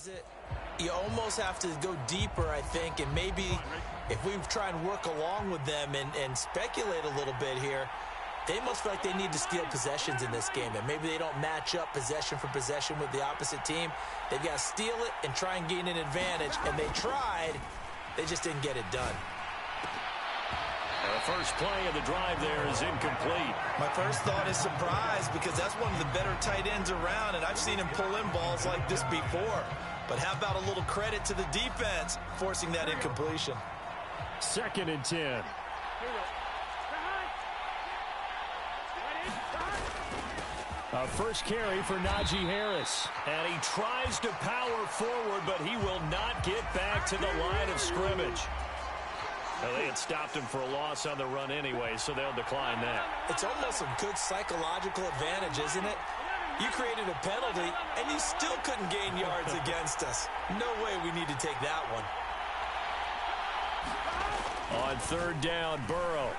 Is it? You almost have to go deeper, I think, and maybe if we try and work along with them and speculate a little bit here, they must feel like they need to steal possessions in this game, and maybe they don't match up possession for possession with the opposite team. They've got to steal it and try and gain an advantage, and they tried. They just didn't get it done. The first play of the drive there is incomplete. My first thought is surprise because that's one of the better tight ends around, and I've seen him pull in balls like this before. But how about a little credit to the defense forcing that incompletion? 2nd and 10. A first carry for Najee Harris. And he tries to power forward, but he will not get back to the line of scrimmage. Well, they had stopped him for a loss on the run anyway, so they'll decline that. It's almost a good psychological advantage, isn't it? You created a penalty, and you still couldn't gain yards against us. No way we need to take that one. On 3rd down, Burrow.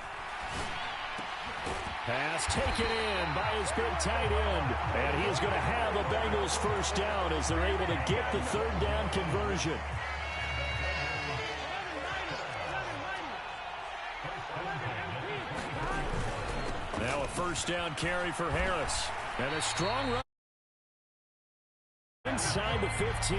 Pass taken in by his big tight end. And he is going to have a Bengals first down as they're able to get the 3rd down conversion. Now a first down carry for Harris. And a strong run inside the 15.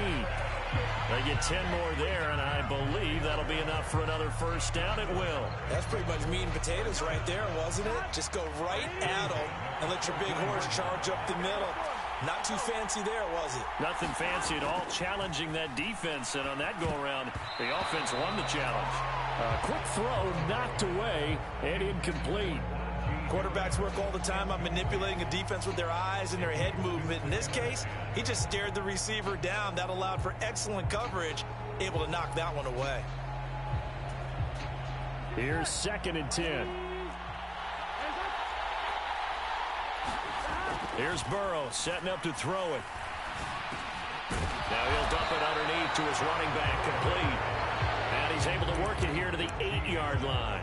They get 10 more there, and I believe that'll be enough for another first down. It will. That's pretty much meat and potatoes right there, wasn't it? Just go right at them and let your big horse charge up the middle. Not too fancy there, was it? Nothing fancy at all, challenging that defense, and on that go-around, the offense won the challenge. A quick throw knocked away and incomplete. Quarterbacks work all the time on manipulating a defense with their eyes and their head movement. In this case, he just stared the receiver down. That allowed for excellent coverage, able to knock that one away. Here's 2nd and 10. Here's Burrow setting up to throw it. Now he'll dump it underneath to his running back, complete. And he's able to work it here to the 8-yard line.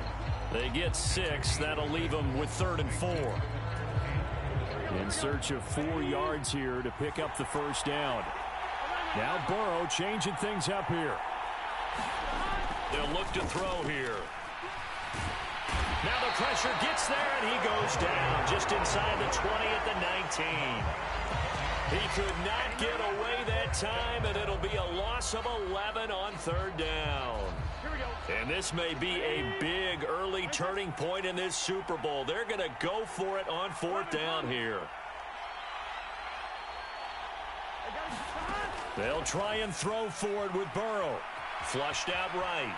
They get 6. That'll leave them with 3rd and 4. In search of 4 yards here to pick up the first down. Now Burrow changing things up here. They'll look to throw here. Now the pressure gets there, and he goes down just inside the 20 at the 19. He could not get away that time, and it'll be a loss of 11 on 3rd down. And this may be a big early turning point in this Super Bowl. They're going to go for it on 4th down here. They'll try and throw forward with Burrow. Flushed out right.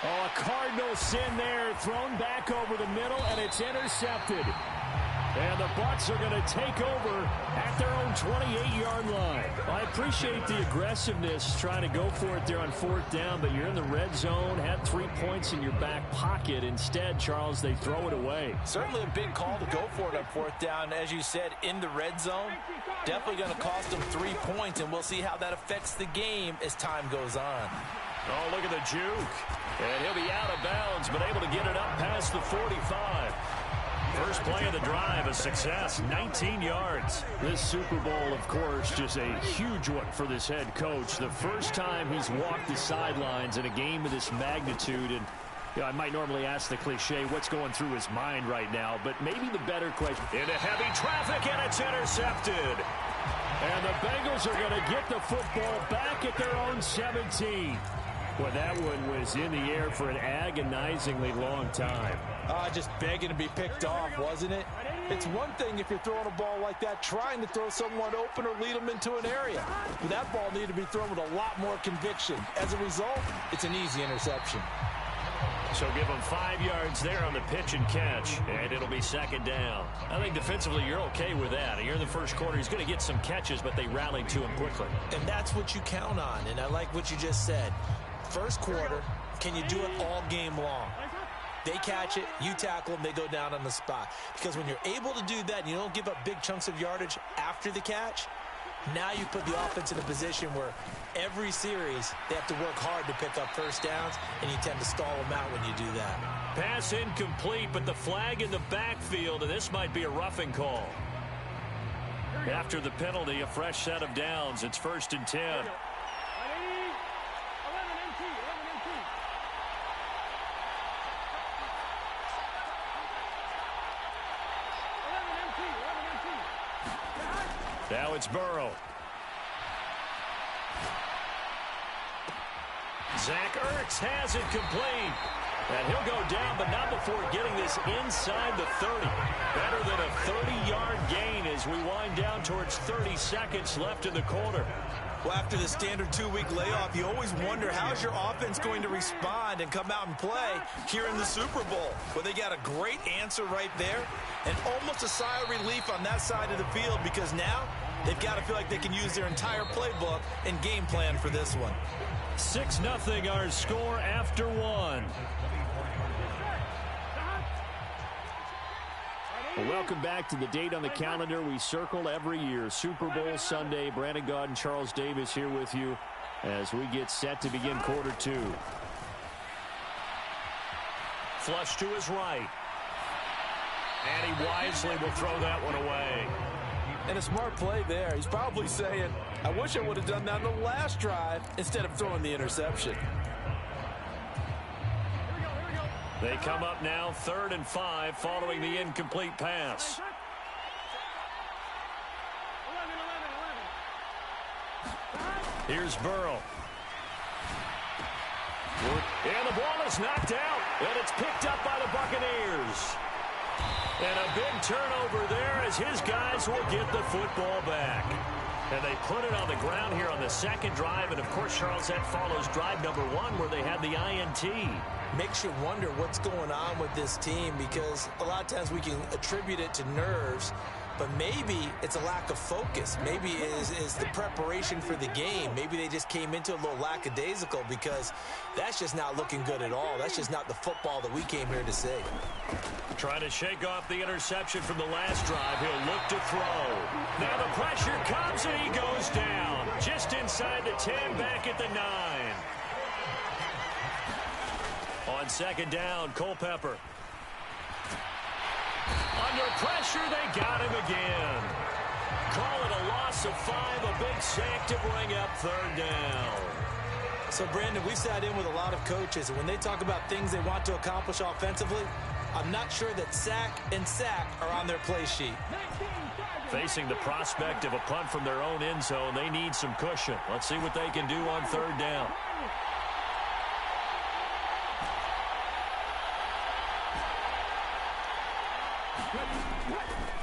Oh, a Cardinal sin there, thrown back over the middle, and it's intercepted. And the Bucs are going to take over at their own 28-yard line. Well, I appreciate the aggressiveness trying to go for it there on 4th down, but you're in the red zone, had 3 points in your back pocket. Instead, Charles, they throw it away. Certainly a big call to go for it on 4th down. As you said, in the red zone, definitely going to cost them 3 points, and we'll see how that affects the game as time goes on. Oh, look at the juke. And he'll be out of bounds, but able to get it up past the 45. First play of the drive, a success, 19 yards. This Super Bowl, of course, just a huge one for this head coach. The first time he's walked the sidelines in a game of this magnitude. And you know, I might normally ask the cliche, what's going through his mind right now? But maybe the better question. Into heavy traffic, and it's intercepted. And the Bengals are going to get the football back at their own 17. Well, that one was in the air for an agonizingly long time. Just begging to be picked off, wasn't it? It's one thing if you're throwing a ball like that, trying to throw someone open or lead them into an area. But that ball needed to be thrown with a lot more conviction. As a result, it's an easy interception. So give them 5 yards there on the pitch and catch, and it'll be 2nd down. I think defensively you're okay with that. Here in the first quarter, he's going to get some catches, but they rallied to him quickly. And that's what you count on, and I like what you just said. First quarter, can you do it all game long? They catch it, you tackle them, they go down on the spot. Because when you're able to do that and you don't give up big chunks of yardage after the catch, now you put the offense in a position where every series they have to work hard to pick up first downs, and you tend to stall them out when you do that. Pass incomplete, but the flag in the backfield, and this might be a roughing call. After the penalty, a fresh set of downs. It's 1st and 10. Now it's Burrow. Zach Ertz has it complete. And he'll go down, but not before getting this inside the 30. Better than a 30-yard gain as we wind down towards 30 seconds left in the quarter. Well, after the standard 2-week layoff, you always wonder how's your offense going to respond and come out and play here in the Super Bowl. Well, they got a great answer right there and almost a sigh of relief on that side of the field because now they've got to feel like they can use their entire playbook and game plan for this one. 6-0 our score after one. Well, welcome back to the date on the calendar we circle every year. Super Bowl Sunday. Brandon Gaudin, Charles Davis here with you as we get set to begin quarter two. Flush to his right. And he wisely will throw that one away. And a smart play there. He's probably saying, I wish I would have done that on the last drive instead of throwing the interception. They come up now 3rd and 5 following the incomplete pass. Here's Burrow. And the ball is knocked out, and it's picked up by the Buccaneers. And a big turnover there as his guys will get the football back. And they put it on the ground here on the second drive. And, of course, Charles, that follows drive number 1 where they had the INT. Makes you wonder what's going on with this team because a lot of times we can attribute it to nerves, but maybe it's a lack of focus. Maybe it is the preparation for the game. Maybe they just came into a little lackadaisical because that's just not looking good at all. That's just not the football that we came here to see. Trying to shake off the interception from the last drive. He'll look to throw. Now the pressure comes and he goes down. Just inside the 10, back at the 9. On 2nd down, Culpepper. Under pressure, they got him again. Call it a loss of 5, a big sack to bring up 3rd down. So, Brandon, we sat in with a lot of coaches, and when they talk about things they want to accomplish offensively, I'm not sure that sack and sack are on their play sheet. Facing the prospect of a punt from their own end zone, they need some cushion. Let's see what they can do on 3rd down.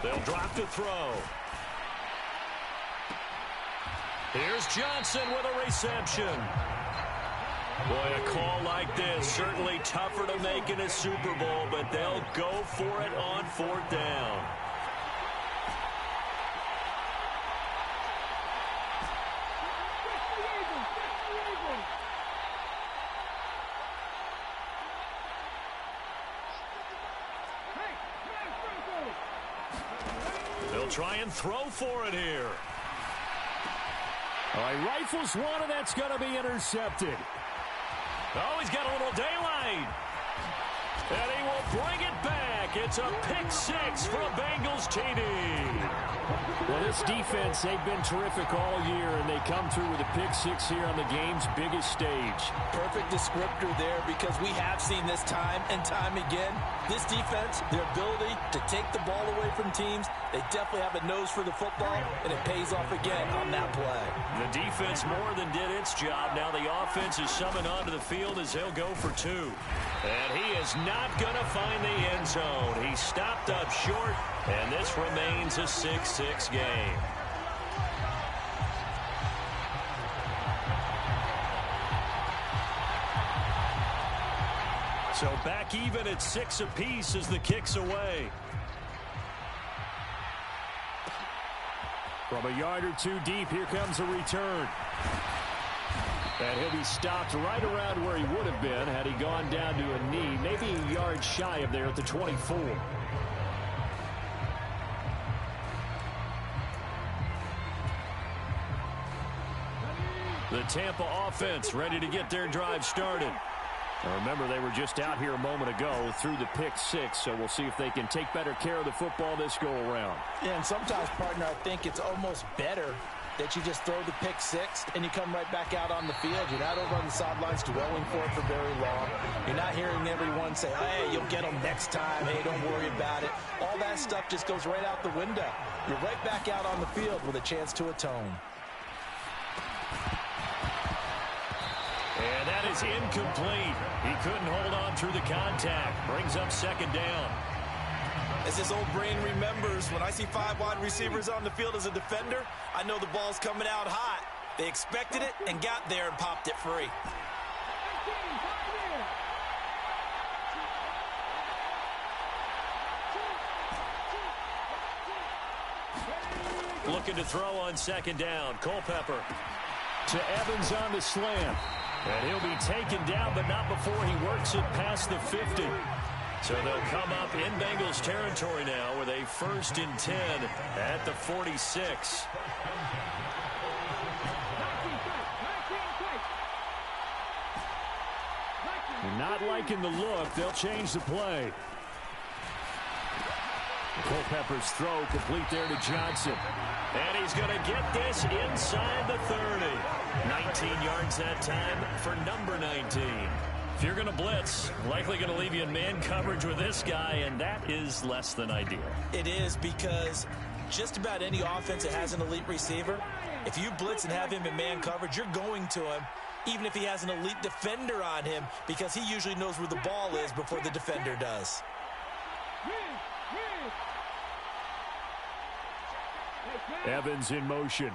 They'll drop to throw. Here's Johnson with a reception. Boy, a call like this, certainly tougher to make in a Super Bowl, but they'll go for it on 4th down. They'll try and throw for it here. All right, rifles one, and that's going to be intercepted. Oh, he's got a little daylight. And he will bring it back. It's a pick 6 for a Bengals TD. Well, this defense, they've been terrific all year, and they come through with a pick 6 here on the game's biggest stage. Perfect descriptor there because we have seen this time and time again. This defense, their ability to take the ball away from teams, they definitely have a nose for the football, and it pays off again on that play. The defense more than did its job. Now the offense is summoned onto the field as they'll go for 2. And he is not going to find the end zone. He stopped up short, and this remains a 6-6 game. So back even at 6 apiece as the kick's away. From a yard or 2 deep, here comes a return. And he'll be stopped right around where he would have been had he gone down to a knee, maybe a yard shy of there at the 24. The Tampa offense ready to get their drive started. Now remember, they were just out here a moment ago through the pick six, so we'll see if they can take better care of the football this go-around. Yeah, and sometimes, partner, I think it's almost better that you just throw the pick six and you come right back out on the field. You're not over on the sidelines dwelling for it for very long. You're not hearing everyone say, hey, you'll get them next time. Hey, don't worry about it. All that stuff just goes right out the window. You're right back out on the field with a chance to atone. And that is incomplete. He couldn't hold on through the contact. Brings up second down. As his old brain remembers, when I see 5 wide receivers on the field as a defender, I know the ball's coming out hot. They expected it and got there and popped it free. Looking to throw on second down. Culpepper to Evans on the slant. And he'll be taken down, but not before he works it past the 50. So they'll come up in Bengals territory now with a 1st and 10 at the 46. Not liking the look. They'll change the play. Culpepper's throw complete there to Johnson. And he's going to get this inside the 30. 19 yards that time for number 19. If you're going to blitz, likely going to leave you in man coverage with this guy, and that is less than ideal. It is, because just about any offense that has an elite receiver, if you blitz and have him in man coverage, you're going to him, even if he has an elite defender on him, because he usually knows where the ball is before the defender does. Evans in motion.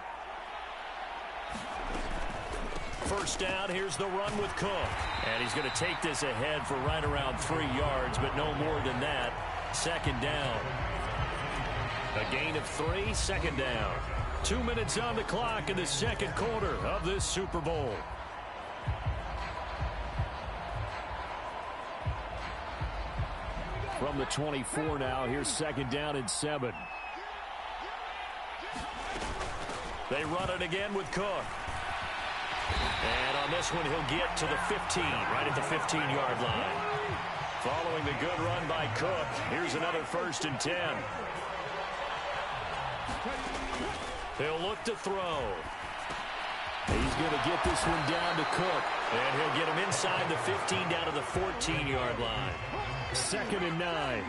First down, here's the run with Cook. And he's going to take this ahead for right around 3 yards, but no more than that. Second down. A gain of 3, second down. 2 minutes on the clock in the second quarter of this Super Bowl. From the 24 now, here's second down and 7. They run it again with Cook. And on this one, he'll get to the 15, right at the 15-yard line. Following the good run by Cook, here's another 1st and 10. He'll look to throw. He's going to get this one down to Cook. And he'll get him inside the 15 down to the 14-yard line. 2nd and 9.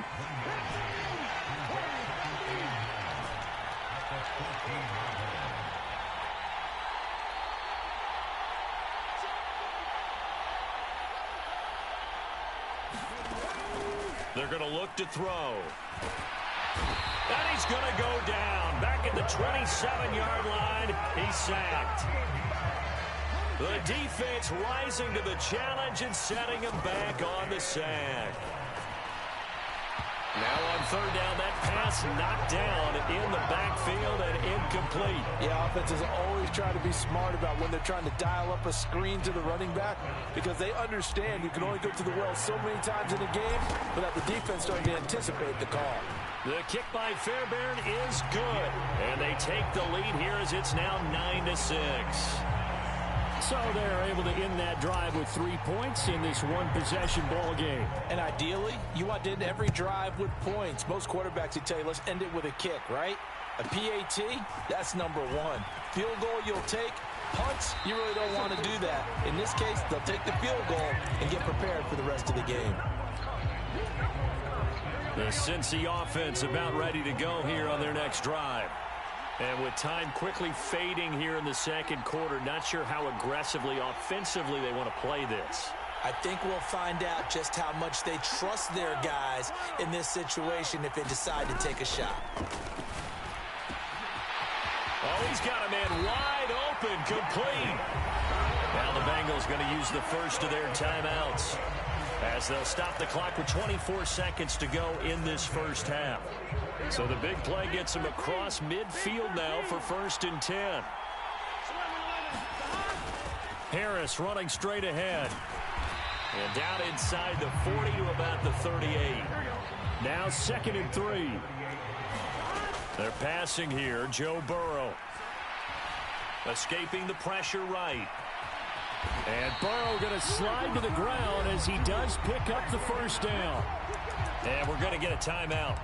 They're going to look to throw. And he's going to go down. Back at the 27-yard line. He's sacked. The defense rising to the challenge and setting him back on the sack. Now on third down, that pass knocked down in the backfield and incomplete. Yeah, offenses always try to be smart about when they're trying to dial up a screen to the running back, because they understand you can only go to the well so many times in a game without the defense starting to anticipate the call. The kick by Fairbairn is good, and they take the lead here as it's now 9-6. So they're able to end that drive with 3 points in this one-possession ball game. And ideally, you want to end every drive with points. Most quarterbacks would tell you, let's end it with a kick, right? A PAT, that's number 1. Field goal you'll take. Punts, you really don't want to do that. In this case, they'll take the field goal and get prepared for the rest of the game. The Cincy offense about ready to go here on their next drive. And with time quickly fading here in the second quarter, not sure how aggressively, offensively they want to play this. I think we'll find out just how much they trust their guys in this situation if they decide to take a shot. Oh, he's got a man wide open, complete. Now the Bengals going to use the first of their timeouts as they'll stop the clock with 24 seconds to go in this first half. So the big play gets him across midfield now for 1st and 10. Harris running straight ahead. And down inside the 40 to about the 38. Now 2nd and 3. They're passing here. Joe Burrow escaping the pressure right. And Burrow going to slide to the ground as he does pick up the first down. And we're going to get a timeout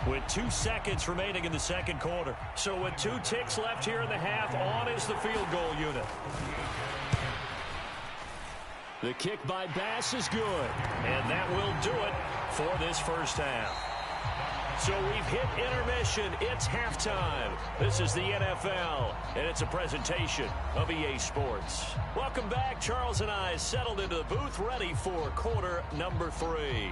with 2 seconds remaining in the second quarter. So with 2 ticks left here in the half, on is the field goal unit. The kick by Bass is good. And that will do it for this first half. So we've hit intermission. It's halftime. This is the NFL, and it's a presentation of EA Sports. Welcome back. Charles and I settled into the booth, ready for quarter number 3.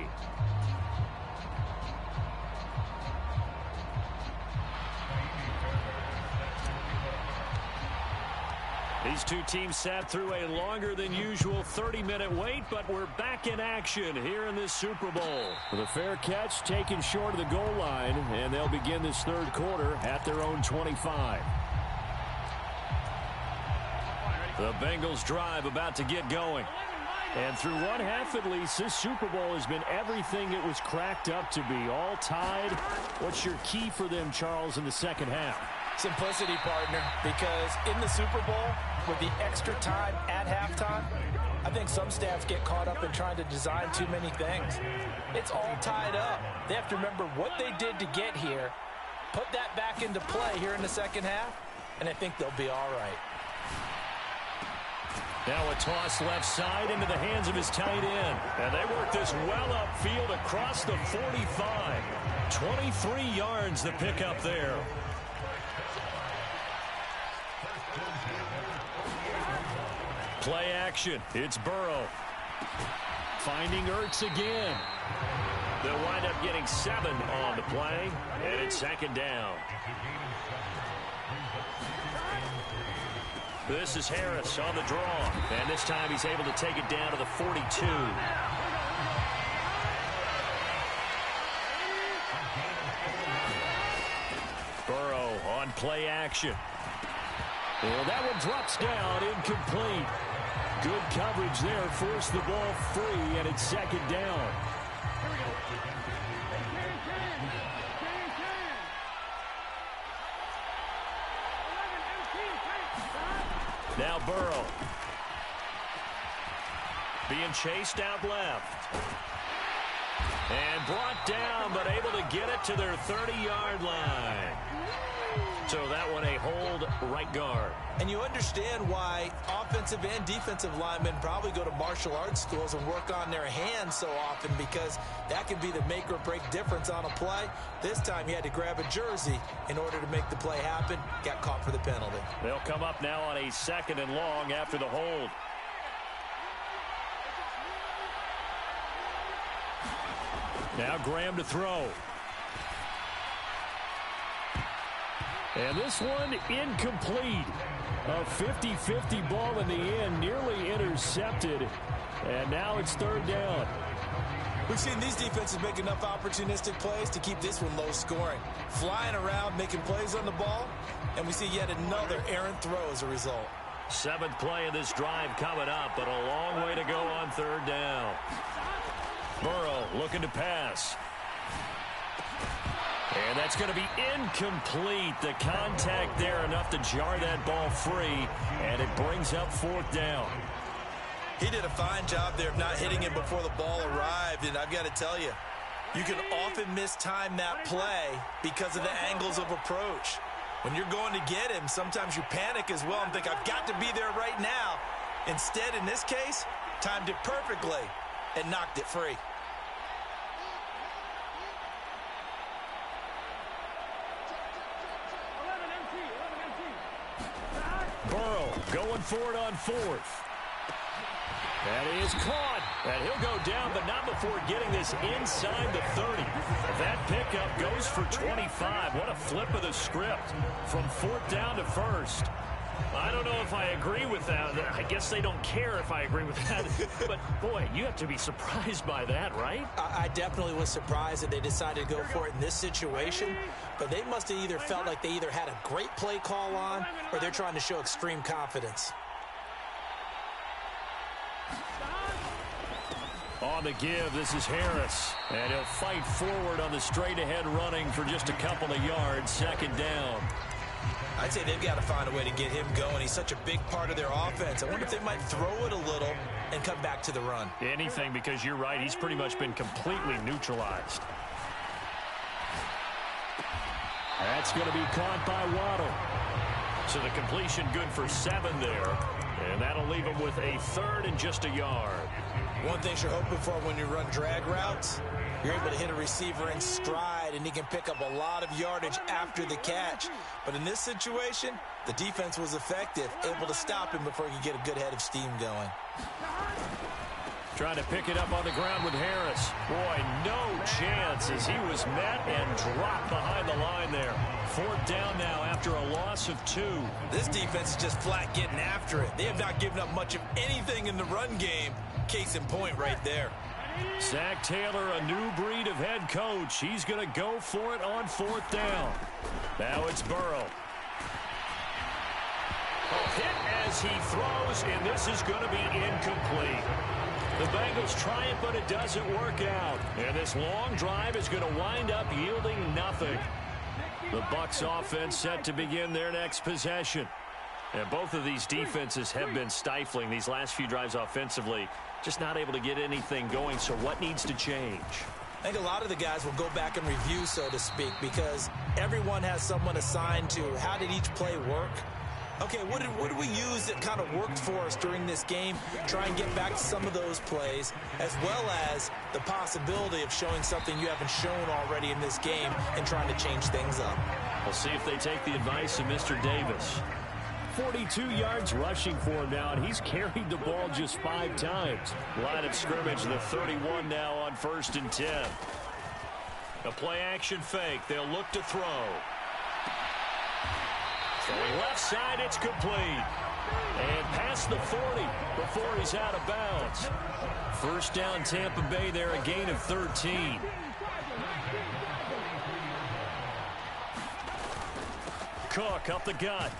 These two teams sat through a longer than usual 30-minute wait, but we're back in action here in this Super Bowl. The fair catch taken short of the goal line, and they'll begin this third quarter at their own 25. The Bengals drive about to get going. And through one half at least, this Super Bowl has been everything it was cracked up to be. All tied. What's your key for them, Charles, in the second half? Simplicity, partner, because in the Super Bowl, with the extra time at halftime, I think some staffs get caught up in trying to design too many things. It's all tied up. They have to remember what they did to get here, put that back into play here in the second half, and I think they'll be all right. Now a toss left side into the hands of his tight end. And they work this well upfield across the 45. 23 yards the pickup there. Play action. It's Burrow. Finding Ertz again. They'll wind up getting 7 on the play. And it's second down. This is Harris on the draw. And this time he's able to take it down to the 42. Burrow on play action. Well, that one drops down, incomplete. Good coverage there, forced the ball free, and it's second down. Now Burrow. Being chased out left. And brought down, but able to get it to their 30-yard line. So that one a hold right guard. And you understand why offensive and defensive linemen probably go to martial arts schools and work on their hands so often, because that can be the make or break difference on a play. This time he had to grab a jersey in order to make the play happen. Got caught for the penalty. They'll come up now on a 2nd and long after the hold. Now Graham to throw. And this one incomplete. A 50-50 ball in the end, nearly intercepted. And now it's third down. We've seen these defenses make enough opportunistic plays to keep this one low scoring. Flying around, making plays on the ball, and we see yet another errant throw as a result. 7th play of this drive coming up, but a long way to go on third down. Burrow looking to pass. And that's going to be incomplete. The contact there enough to jar that ball free, and it brings up 4th down. He did a fine job there of not hitting him before the ball arrived, and I've got to tell you, you can often mistime that play because of the angles of approach. When you're going to get him, sometimes you panic as well and think, I've got to be there right now. Instead, in this case, timed it perfectly and knocked it free. Burrow going for it on 4th. That is caught. And he'll go down, but not before getting this inside the 30. That pickup goes for 25. What a flip of the script from 4th down to 1st. I don't know if I agree with that. I guess they don't care if I agree with that. But, boy, you have to be surprised by that, right? I definitely was surprised that they decided to go for it in this situation. But they must have either felt like they either had a great play call on, or they're trying to show extreme confidence. On the give, this is Harris. And he'll fight forward on the straight-ahead running for just a couple of yards. 2nd down. I'd say they've got to find a way to get him going. He's such a big part of their offense. I wonder if they might throw it a little and come back to the run. Anything, because you're right. He's pretty much been completely neutralized. That's going to be caught by Waddle. So the completion good for 7 there. And that'll leave him with a 3rd and just a yard. One thing you're hoping for when you run drag routes, you're able to hit a receiver in stride, and he can pick up a lot of yardage after the catch. But in this situation, the defense was effective, able to stop him before he could get a good head of steam going. Trying to pick it up on the ground with Harris. Boy, no chance as he was met and dropped behind the line there. 4th down now after a loss of 2. This defense is just flat getting after it. They have not given up much of anything in the run game. Case in point right there. Zach Taylor, a new breed of head coach. He's going to go for it on 4th down. Now it's Burrow. A hit as he throws, and this is going to be incomplete. The Bengals try it, but it doesn't work out. And this long drive is going to wind up yielding nothing. The Bucs offense set to begin their next possession. And both of these defenses have been stifling these last few drives offensively. Just not able to get anything going, so what needs to change? I think a lot of the guys will go back and review, so to speak, because everyone has someone assigned to how did each play work. Okay, what did we use that kind of worked for us during this game? Try and get back to some of those plays, as well as the possibility of showing something you haven't shown already in this game and trying to change things up. We'll see if they take the advice of Mr. Davis. 42 yards rushing for him now, and he's carried the ball just 5 times. Line of scrimmage, the 31 now on 1st and 10. A play-action fake. They'll look to throw. Going left side, it's complete. And past the 40 before he's out of bounds. 1st down, Tampa Bay there, a gain of 13. Cook up the gut.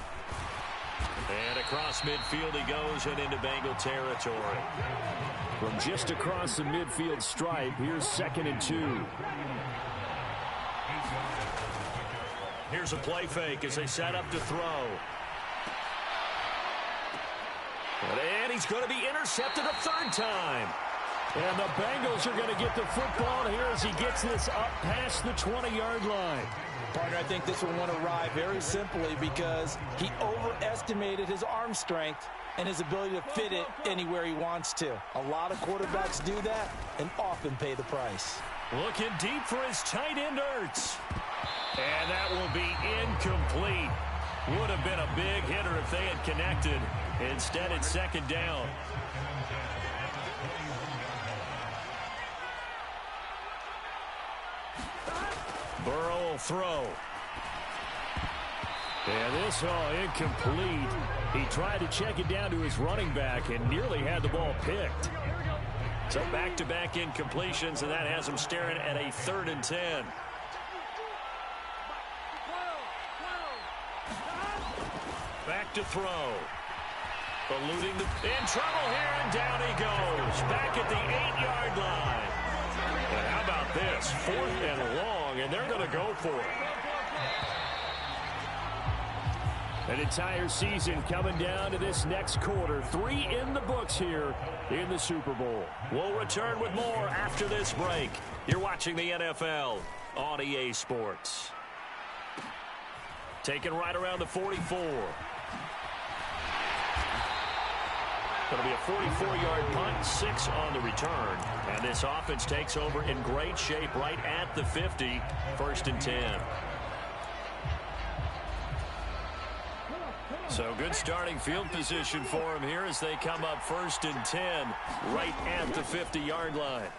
And across midfield he goes and into Bengal territory. From just across the midfield stripe, here's 2nd and 2. Here's a play fake as they set up to throw. And he's going to be intercepted a 3rd time. And the Bengals are going to get the football here as he gets this up past the 20-yard line. Partner, I think this one went awry very simply because he overestimated his arm strength and his ability to fit it anywhere he wants to. A lot of quarterbacks do that and often pay the price. Looking deep for his tight end, Ertz. And that will be incomplete. Would have been a big hitter if they had connected. Instead, it's 2nd down. Burrow will throw. And this all incomplete. He tried to check it down to his running back and nearly had the ball picked. So back-to-back incompletions, and that has him staring at a 3rd and 10. Back to throw. Eluding in trouble here, and down he goes. Back at the 8-yard line. And how about this? 4th and long, and they're going to go for it. An entire season coming down to this next quarter. 3 in the books here in the Super Bowl. We'll return with more after this break. You're watching the NFL on EA Sports. Taken right around the 44. Going to be a 44-yard punt, 6 on the return. And this offense takes over in great shape right at the 50, 1st and 10. So good starting field position for him here as they come up 1st and 10 right at the 50-yard line.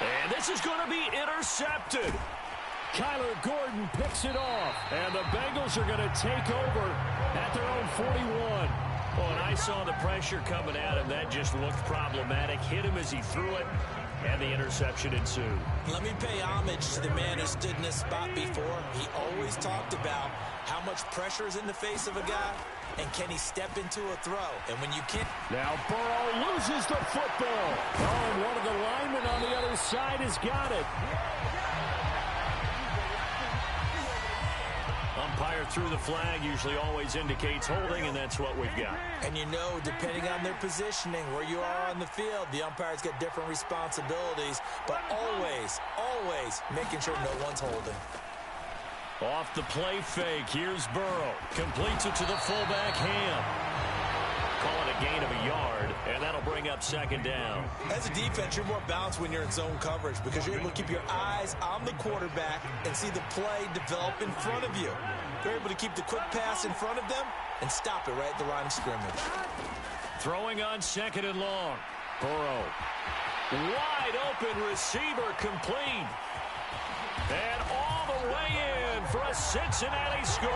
And this is going to be intercepted. Kyler Gordon picks it off, and the Bengals are going to take over at their own 41. Oh, and I saw the pressure coming at him. That just looked problematic. Hit him as he threw it, and the interception ensued. Let me pay homage to the man who stood in this spot before. He always talked about how much pressure is in the face of a guy, and can he step into a throw. And when you can't... Now Burrow loses the football. Oh, and one of the linemen on the other side has got it. umpire threw the flag. Usually always indicates holding, and that's what we've got. And you know, depending on their positioning, where you are on the field, the umpires get different responsibilities, but always, always making sure no one's holding. Off the play fake, here's Burrow. Completes it to the fullback, Ham. Call it a gain of a yard, and that'll bring up second down. As a defense, you're more balanced when you're in zone coverage because you're able to keep your eyes on the quarterback and see the play develop in front of you. You're able to keep the quick pass in front of them and stop it right at the line of scrimmage. Throwing on second and long. Burrow. Wide open receiver complete. And all the way in for a Cincinnati score.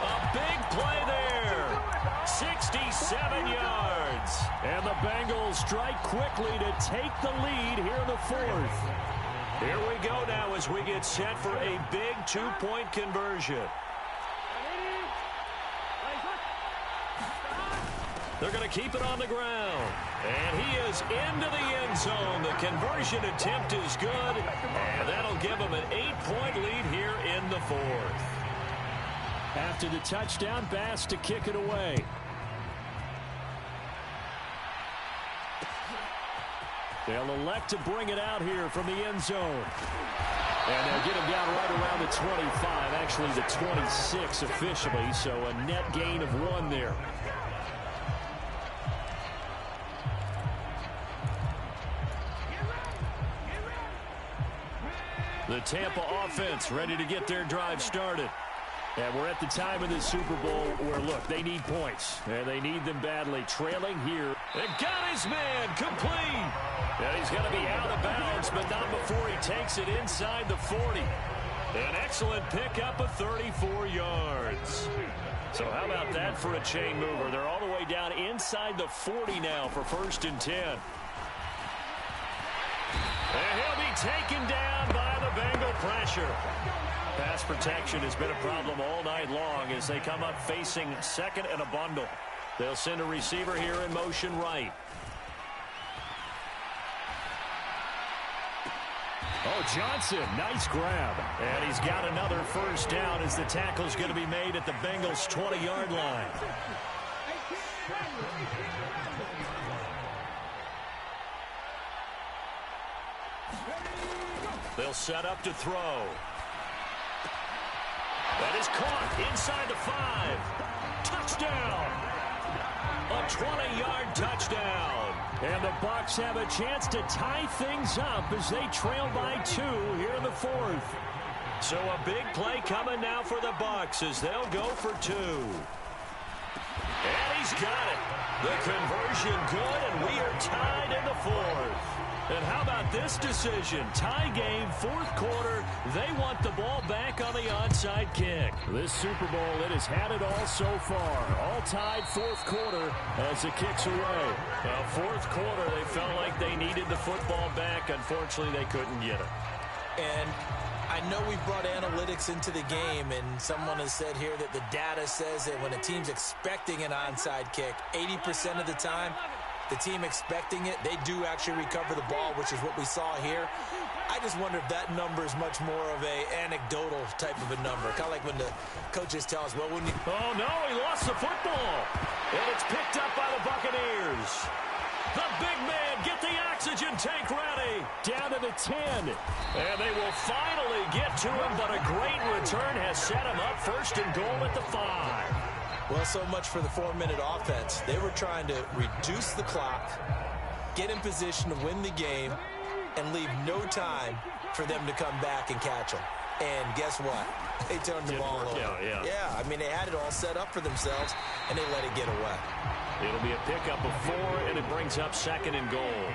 A big play there. 67 yards. And the Bengals strike quickly to take the lead here in the fourth. Here we go now as we get set for a big two-point conversion. They're going to keep it on the ground. And he is into the end zone. The conversion attempt is good. And that'll give him an 8-point lead here in the fourth. After the touchdown, Bass to kick it away. They'll elect to bring it out here from the end zone. And they'll get him down right around the 25, actually the 26 officially, so a net gain of 1 there. The Tampa offense ready to get their drive started. And we're at the time in the Super Bowl where, look, they need points. And they need them badly. Trailing here. And got his man complete. And he's going to be out of bounds, but not before he takes it inside the 40. An excellent pickup of 34 yards. So how about that for a chain mover? They're all the way down inside the 40 now for 1st and 10. And he'll be taken down by the Bengal pressure. Pass protection has been a problem all night long as they come up facing second and a bundle. They'll send a receiver here in motion right. Oh, Johnson, nice grab. And he's got another first down as the tackle's going to be made at the Bengals' 20-yard line. They'll set up to throw. That is caught inside the 5. Touchdown. A 20-yard touchdown. And the Bucs have a chance to tie things up as they trail by 2 here in the fourth. So a big play coming now for the Bucs as they'll go for 2. And he's got it. The conversion good, and we are tied in the fourth. And how about this decision? Tie game, fourth quarter. They want the ball back on the onside kick. This Super Bowl, it has had it all so far. All tied fourth quarter as the kick's away. Fourth quarter, they felt like they needed the football back. Unfortunately, they couldn't get it. And I know we've brought analytics into the game, and someone has said here that the data says that when a team's expecting an onside kick, 80% of the time, the team expecting it, they do actually recover the ball, which is what we saw here. I just wonder if that number is much more of a anecdotal type of a number. Kind of like when the coaches tell us, well, when you... Oh, no, he lost the football. And it's picked up by the Buccaneers. The big man, get the oxygen tank ready. Down to the 10. And they will finally get to him, but a great return has set him up 1st and goal at the 5. Well, so much for the 4-minute offense. They were trying to reduce the clock, get in position to win the game, and leave no time for them to come back and catch them. And guess what? They turned the ball over. Yeah, I mean, they had it all set up for themselves, and they let it get away. It'll be a pickup of 4, and it brings up 2nd and goal.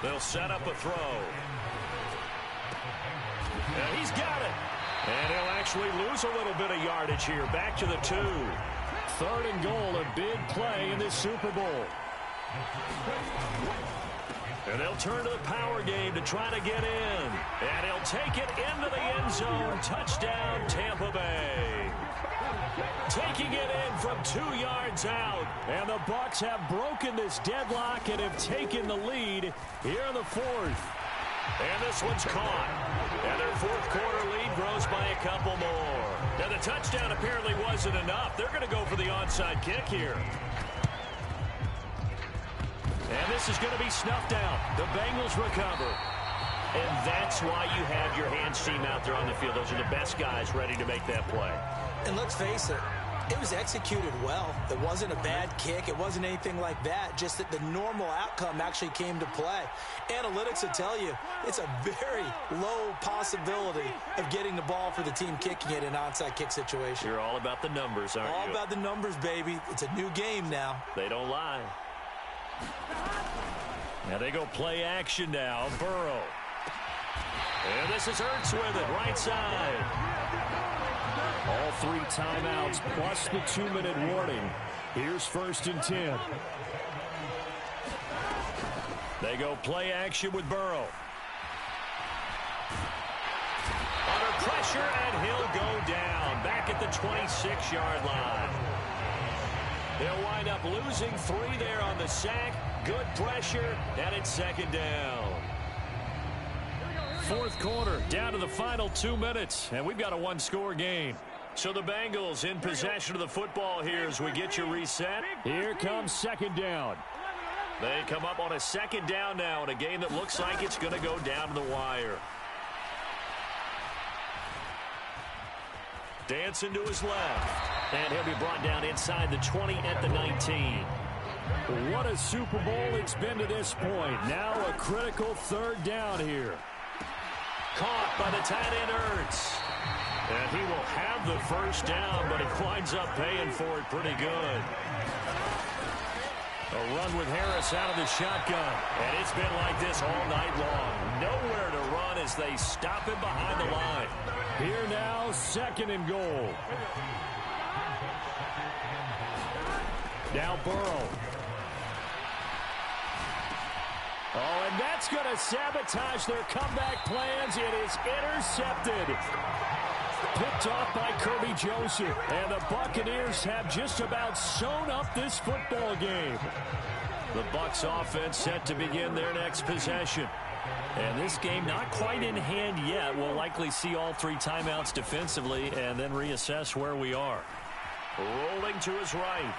They'll set up a throw. And he's got it. And he'll actually lose a little bit of yardage here. Back to the 2. 3rd and goal, a big play in this Super Bowl. And they'll turn to the power game to try to get in. And he'll take it into the end zone. Touchdown, Tampa Bay. Taking it in from 2 yards out. And the Bucs have broken this deadlock and have taken the lead here in the fourth. And this one's caught. And their fourth quarter lead grows by a couple more. Now the touchdown apparently wasn't enough. They're going to go for the onside kick here. And this is going to be snuffed out. The Bengals recover. And that's why you have your hands team out there on the field. Those are the best guys ready to make that play. And let's face it, it was executed well. It wasn't a bad kick. It wasn't anything like that. Just that the normal outcome actually came to play. Analytics will tell you it's a very low possibility of getting the ball for the team kicking it in an onside kick situation. You're all about the numbers, aren't you? All about the numbers, baby. It's a new game now. They don't lie. Now they go play action now. Burrow. And this is Ertz with it, right side. All 3 timeouts plus the 2-minute warning. Here's 1st and 10. They go play action with Burrow. Under pressure, and he'll go down. Back at the 26-yard line. They'll wind up losing 3 there on the sack. Good pressure, and it's 2nd down. Fourth quarter, down to the final 2 minutes, and we've got a 1-score game. So the Bengals in possession of the football here as we get you reset. Here comes 2nd down. They come up on a 2nd down now in a game that looks like it's going to go down to the wire. Dancing to his left. And he'll be brought down inside the 20 at the 19. What a Super Bowl it's been to this point. Now a critical 3rd down here. Caught by the tight end Ertz. And he will have the 1st down, but he winds up paying for it pretty good. A run with Harris out of the shotgun. And it's been like this all night long. Nowhere to run as they stop him behind the line. Here now, 2nd and goal. Now Burrow. Oh, and that's going to sabotage their comeback plans. It is intercepted. Picked off by Kirby Joseph. And the Buccaneers have just about sewn up this football game. The Bucs offense set to begin their next possession. And this game not quite in hand yet. We'll likely see all 3 timeouts defensively and then reassess where we are. Rolling to his right.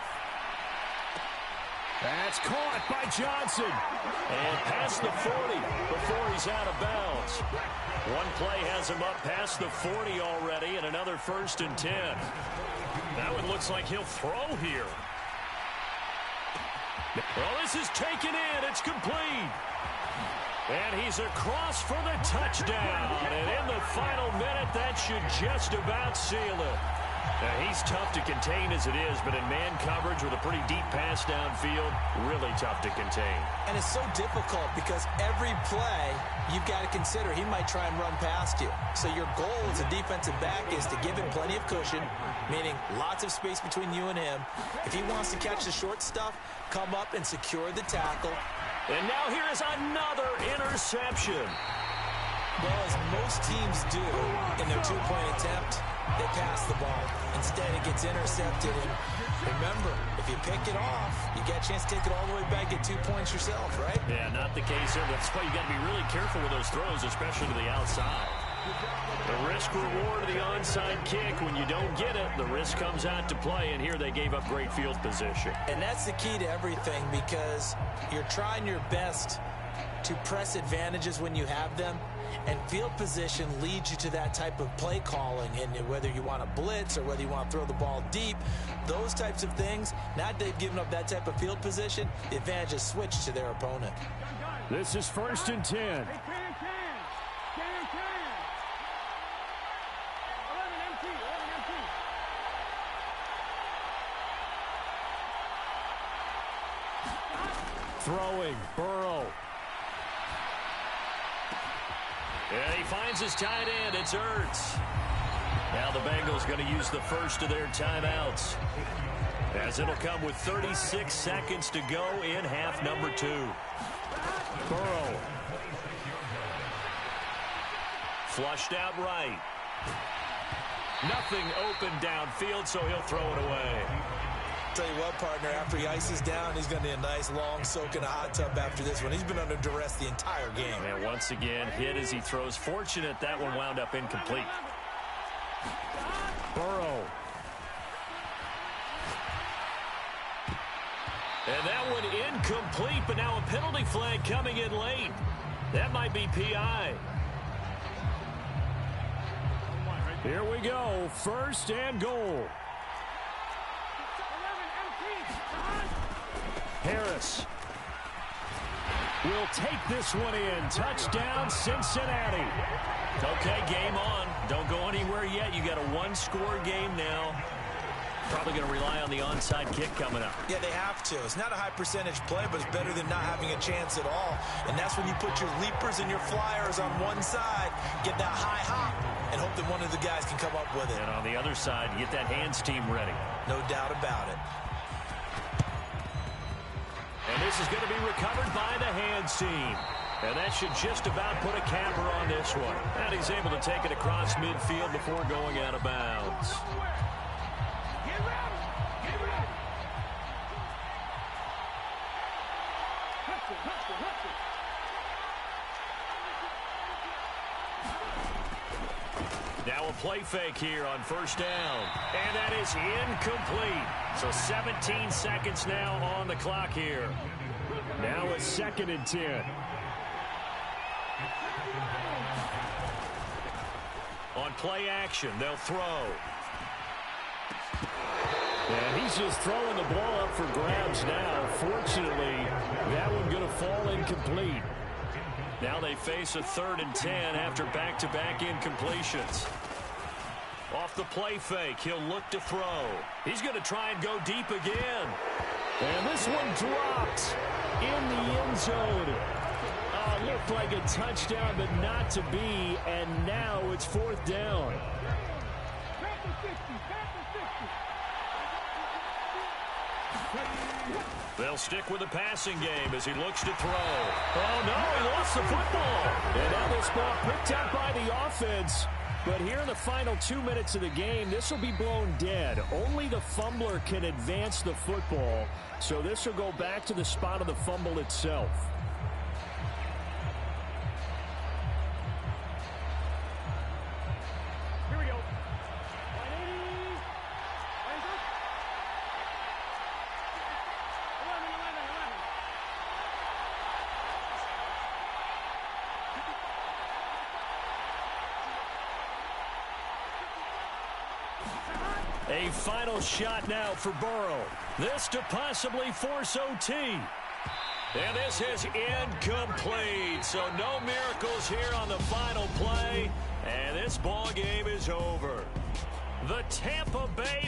That's caught by Johnson. And past the 40 before he's out of bounds. One play has him up past the 40 already, and another 1st and 10. That one looks like he'll throw here. Well, this is taken in. It's complete. And he's across for the touchdown. And in the final minute, that should just about seal it. Now, he's tough to contain as it is, but in man coverage with a pretty deep pass downfield, really tough to contain. And it's so difficult because every play you've got to consider he might try and run past you. So your goal as a defensive back is to give him plenty of cushion, meaning lots of space between you and him. If he wants to catch the short stuff, come up and secure the tackle. And now here is another interception. Well, as most teams do in their 2-point attempt, they pass the ball. Instead, it gets intercepted. And remember, if you pick it off, you get a chance to take it all the way back, get 2 points yourself, right? Yeah, not the case here. That's why you got to be really careful with those throws, especially to the outside. The risk-reward of the onside kick, when you don't get it, the risk comes out to play, and here they gave up great field position. And that's the key to everything because you're trying your best to press advantages when you have them. And field position leads you to that type of play calling. And whether you want to blitz or whether you want to throw the ball deep, those types of things, now that they've given up that type of field position, the advantage is switched to their opponent. This is 1st and 10. Throwing, Burrow. Yeah, he finds his tight end. It's Ertz. Now the Bengals going to use the first of their timeouts, as it'll come with 36 seconds to go in half number 2. Burrow. Flushed out right. Nothing open downfield, so he'll throw it away. Tell you what, partner, after he ices down, he's going to need a nice long soak in a hot tub after this one. He's been under duress the entire game. And once again, hit as he throws. Fortunate that one wound up incomplete. Burrow. And that one incomplete, but now a penalty flag coming in late. That might be PI. Here we go, first and goal. Harris will take this one in. Touchdown, Cincinnati. Okay, game on. Don't go anywhere yet. You got a one-score game now. Probably going to rely on the onside kick coming up. Yeah, they have to. It's not a high percentage play, but it's better than not having a chance at all. And that's when you put your leapers and your flyers on one side, get that high hop, and hope that one of the guys can come up with it. And on the other side, get that hands team ready. No doubt about it. And this is going to be recovered by the hands team. And that should just about put a capper on this one. And he's able to take it across midfield before going out of bounds. Now a play fake here on first down. And that is incomplete. So 17 seconds now on the clock here. Now a 2nd and 10. On play action, they'll throw. And he's just throwing the ball up for grabs now. Fortunately, that one going to fall incomplete. Now they face a 3rd and 10 after back-to-back incompletions. Off the play fake, he'll look to throw. He's going to try and go deep again. And this one dropped in the end zone. Looked like a touchdown, but not to be. And now it's 4th down. They'll stick with the passing game as he looks to throw. Oh, no, he lost the football. And now this ball picked up by the offense. But here in the final 2 minutes of the game, this will be blown dead. Only the fumbler can advance the football. So this will go back to the spot of the fumble itself. Here we go. A final shot now for Burrow. This to possibly force OT. And this is incomplete. So no miracles here on the final play. And this ball game is over. The Tampa Bay